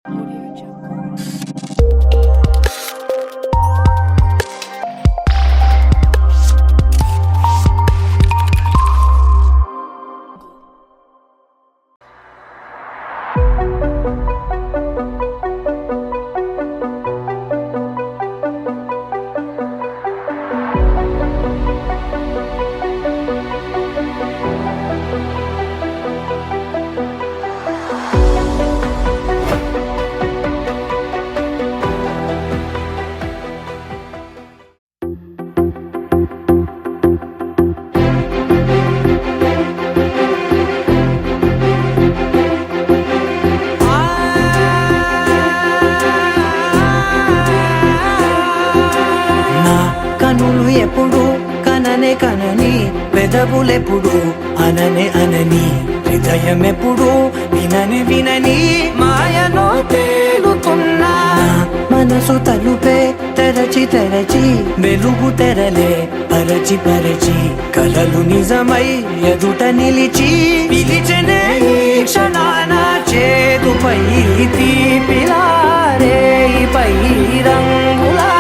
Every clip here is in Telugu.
Audio Jungle. కనులు ఎప్పుడు కననే కనని పెదవులెప్పుడు అననే అనని హృదయం ఎప్పుడు వినని వినని మాయలో తేలుతున్నా మనసు తలుపే తెరచి తెరచి వెలుగు తెరలే పరచి పరచి కలలు నిజమై ఎదుట నిలిచి పిలిచెనే ఈ క్షణాన చేదుపై తీపిలారే పై రంగులా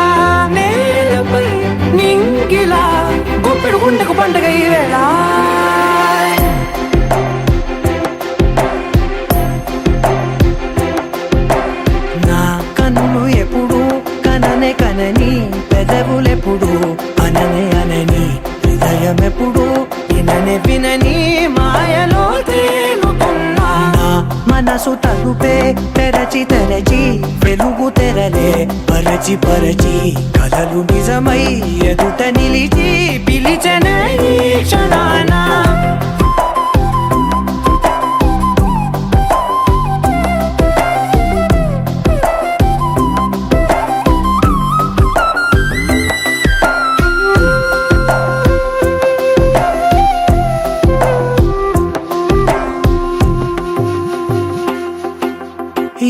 నేలపై నింగిలా గుప్పెడు గుండెకు పండుగ ఈ వేళ నా కన్నులు ఎప్పుడు కననే కనని పెదవులెప్పుడు అననే అనని హృదయం ఎప్పుడు విననే వినని మాయలో తేలుతున్నా నా మనసు తలుపే తెరచి తెరచి వెలుగు తెరలే పరచి పరచి కలలు నిజమై ఎదుట నిలిచి పిలిచెనే ఈ క్షణాన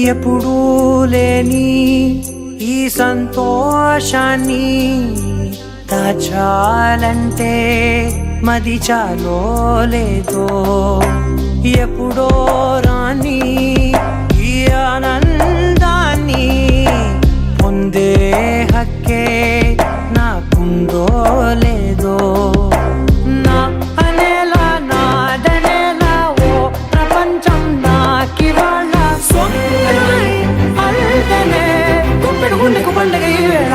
ఎప్పుడూ లేని ఈ సంతోషాన్ని దాచాలంటే మది చాలో లేదో ఎప్పుడో రాని ఈ ఆనందాన్ని పొందే హక్కే నాకుందో లేదో నా అనేలా నాదనేలా ఓ ప్రపంచం నాకివాళ గుండెకు పండుగ ఈ వేళ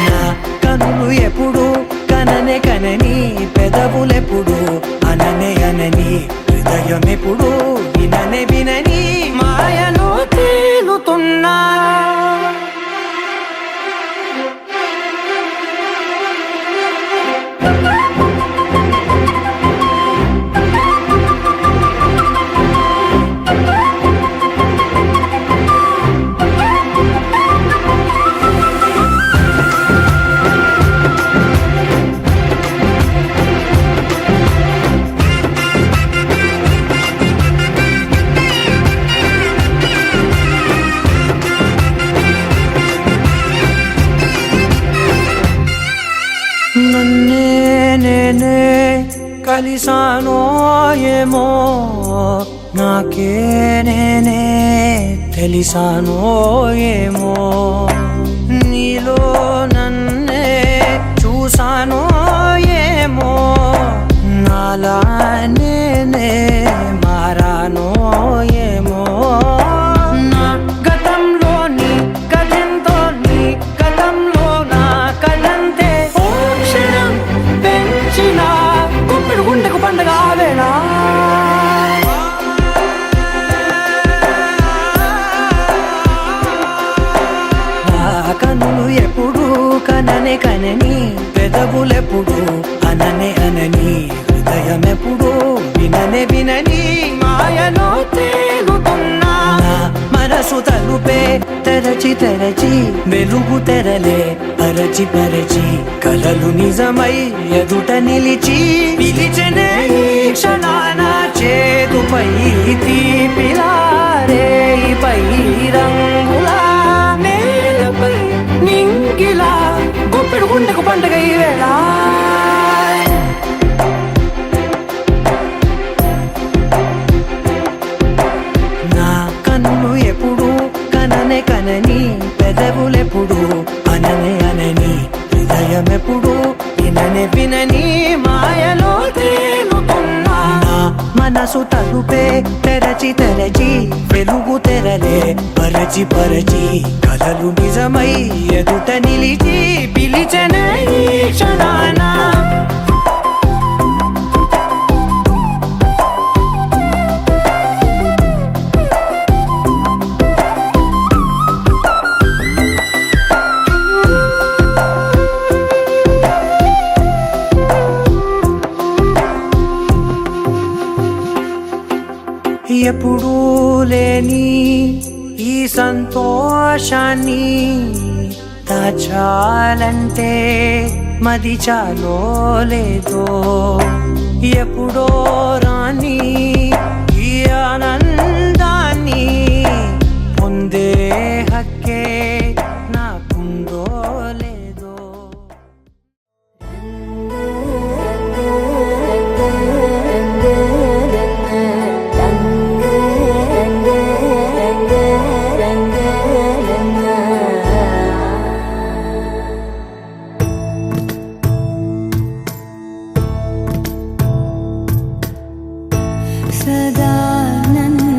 నా కనులు ఎప్పుడు కననే కనని పెదవులెప్పుడు అననే అనని హృదయం ఎప్పుడు విననే వినని మాయలో తేలుతున్నా నన్నే నేనే కలిసానో ఏమో నాకే నేనే తెలిసానో ఏమో నీలో నన్నే చూసానో ఏమో నాలా నేనే మారానో ఏమో నా గతంలోని గతంతో నీ గతంలో నా కదంతే పెంచిన గుప్పెడు గుండెకు పండుగ వేళ కనులు ఎప్పుడు కననే కనని పెదవులెప్పుడు అననే అనని హృదయం ఎప్పుడు విననే వినని మాయలో తేలుతున్నా మనసు తలుపే తెరచి తెరచి వెలుగు తెరలే పరచి పరచి కలలు నిజమై ఎదుట నిలిచి పిలిచెనే ఈ క్షణాన చేదుపై తీపిలారే పై రంగులా నేలపై నింగిలా గుప్పెడు గుండెకు పండుగ ఈ వేళ నా కన్నులు ఎప్పుడు నన్నే కనని పెదవులెప్పుడు అననే అనని హృదయమెప్పుడు విననే వినని మాయలో తేలుతున్నా మనసు తలుపే తెరచి తెరచి వెలుగు తెరలే పరచి పరచి కలలు నిజమై ఎదుట నిలిచి పిలిచనే ఈ క్షణాన ఎప్పుడూ లేని ఈ సంతోషాన్ని దాచాలంటే మది చాలో లేదో ఎప్పుడో రాని ఈ ఆనందాన్ని పొందే హక్కే నాకుందో లేదో సదా నన్ను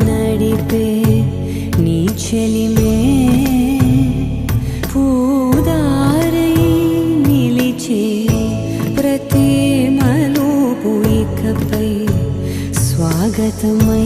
నడిపే నీ చెలిమే పూదారై నిలిచే ప్రతి మలుపు ఇకపై స్వాగతమై